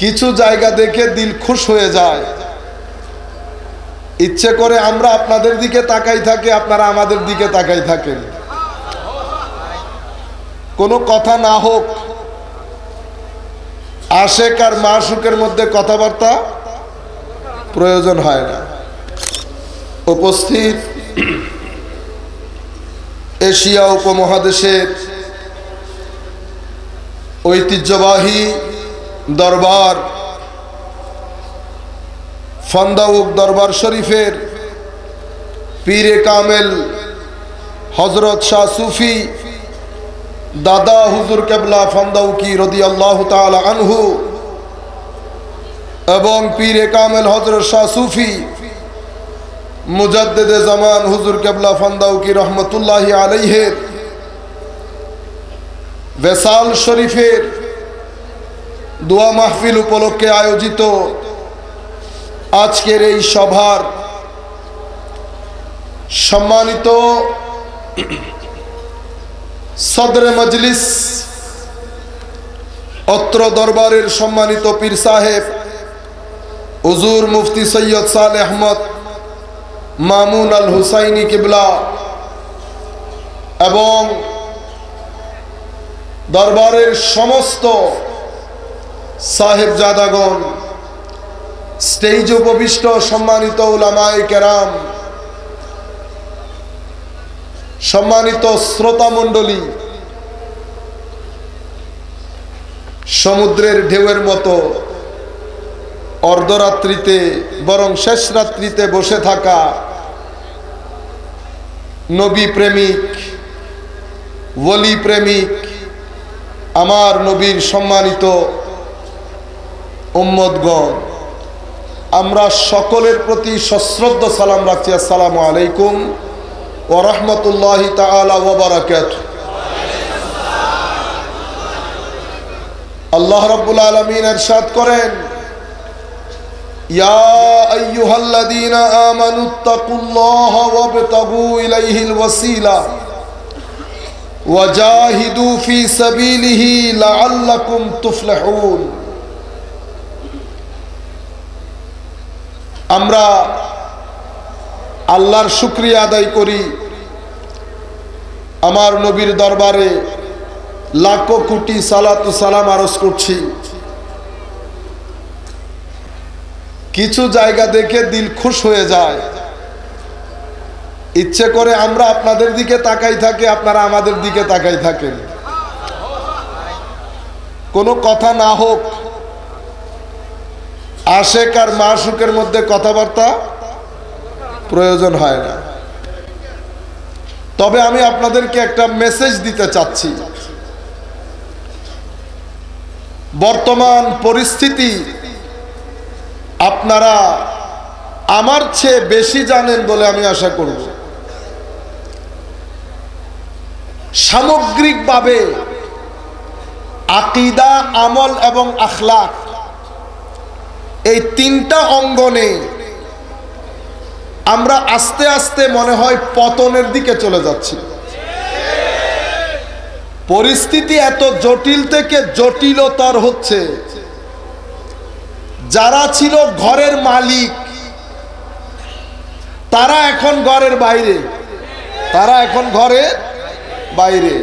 কিছু জায়গা দেখে দিল খুশ হয়ে যায়, ইচ্ছে করে আমরা আপনাদের দিকে তাকাই থাকি, আপনারা আমাদের দিকে তাকাই থাকেন। কোনো কথা না হোক, আশেক আর মাশুকের মধ্যে কথাবার্তা প্রয়োজন হয় না। উপস্থিত এশিয়া উপমহাদেশের ঐতিহ্যবাহী দরবার ফান্দাউক দরবার শরীফের পীরে কামেল হযরত শাহ সুফি দাদা হুজুর কেবলা ফান্দাউকি রাদিয়াল্লাহু তাআলা আনহু এবং পীরে কামেল হযরত শাহ সুফি মুজাদ্দিদে জামান হুজুর কেবলা ফান্দাউকি রহমতুল্লাহি আলাইহির ভেসাল শরীফের দোয়া মাহফিল উপলক্ষে আয়োজিত আজকের এই সভার সম্মানিত সদরে মজলিস, অত্র দরবারের সম্মানিত পীর সাহেব হুজুর মুফতি সৈয়দ সালেহ আহমদ মামুন আল হুসাইনি কিবলা এবং দরবারের সমস্ত সাহেবজাদাগণ, স্টেজ উপবিষ্ট সম্মানিত উলামায়ে কেরাম, সম্মানিত শ্রোতা মণ্ডলী, সমুদ্রের ঢেউয়ের মতো অর্ধরাত্রিতে বরং শেষ রাত্রিতে বসে থাকা নবী প্রেমিক, ওলি প্রেমিক, আমার নবীর সম্মানিত উম্মতগণ, আমরা সকলের প্রতি সশ্রদ্ধ সালাম রাখছি। আসসালামু আলাইকুম ওয়া রাহমাতুল্লাহি তাআলা ওয়া বারাকাতুহু। আল্লাহ রাব্বুল আলামিন ইরশাদ করেন, ইয়া আইয়ুহাল্লাযীনা আমানুত্তাকুল্লাহা ওয়াবতাগু ইলাইহিল ওয়াসিলা ওয়াজাহিদু ফি সাবিলিহি লাআল্লাকুম তুফলিহুন। আমরা আল্লাহর শুকরিয়া আদায় করি, আমার নবীর দরবারে লাখো কোটি সালাত ও সালাম আরজ করছি। কিছু জায়গা দেখে দিল খুশ হয়ে যায়, ইচ্ছে করে আমরা আপনাদের দিকে তাকাই থাকি, আপনারা আমাদের দিকে তাকাই থাকেন। কোনো কথা না হোক, আশেক আর মাশুকের মধ্যে কথাবার্তা প্রয়োজন হয় না। তবে আমি আপনাদেরকে একটা মেসেজ দিতে চাচ্ছি। বর্তমান পরিস্থিতি আপনারা আমার চেয়ে বেশি জানেন বলে আমি আশা করব। সামগ্রিকভাবে আকীদা, আমল এবং আখলাক, এই তিনটা অঙ্গনে আমরা আস্তে আস্তে মনে হয় পতনের দিকে চলে যাচ্ছি। পরিস্থিতি এত জটিল থেকে জটিলতর হচ্ছে। যারা ছিল ঘরের মালিক তারা এখন ঘরের বাইরে, তারা এখন ঘরের বাইরে।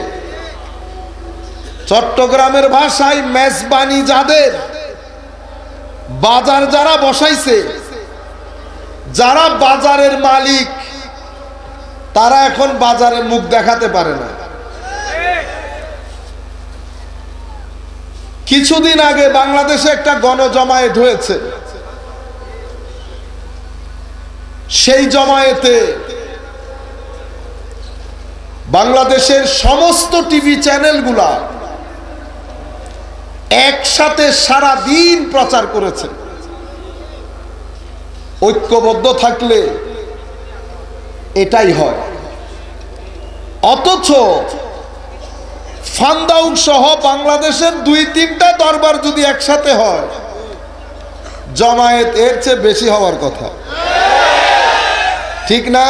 চট্টগ্রামের ভাষায় মেজবানি যাদের, বাজার যারা বসাইছে, যারা বাজারের মালিক, তারা এখন বাজারে মুখ দেখাতে পারে না। কিছুদিন আগে বাংলাদেশে একটা গণজমায়েত হয়েছে। সেই জমায়েতে বাংলাদেশের সমস্ত টিভি চ্যানেলগুলা একসাথে সারা দিন প্রচার করেছে। ঐক্যবদ্ধ থাকলে এটাই হয়। অথচ ফান্দাউক সহ বাংলাদেশের 2-3টা দরবার যদি একসাথে হয়, জমায়েত এর চেয়ে বেশি হওয়ার কথা, ঠিক না?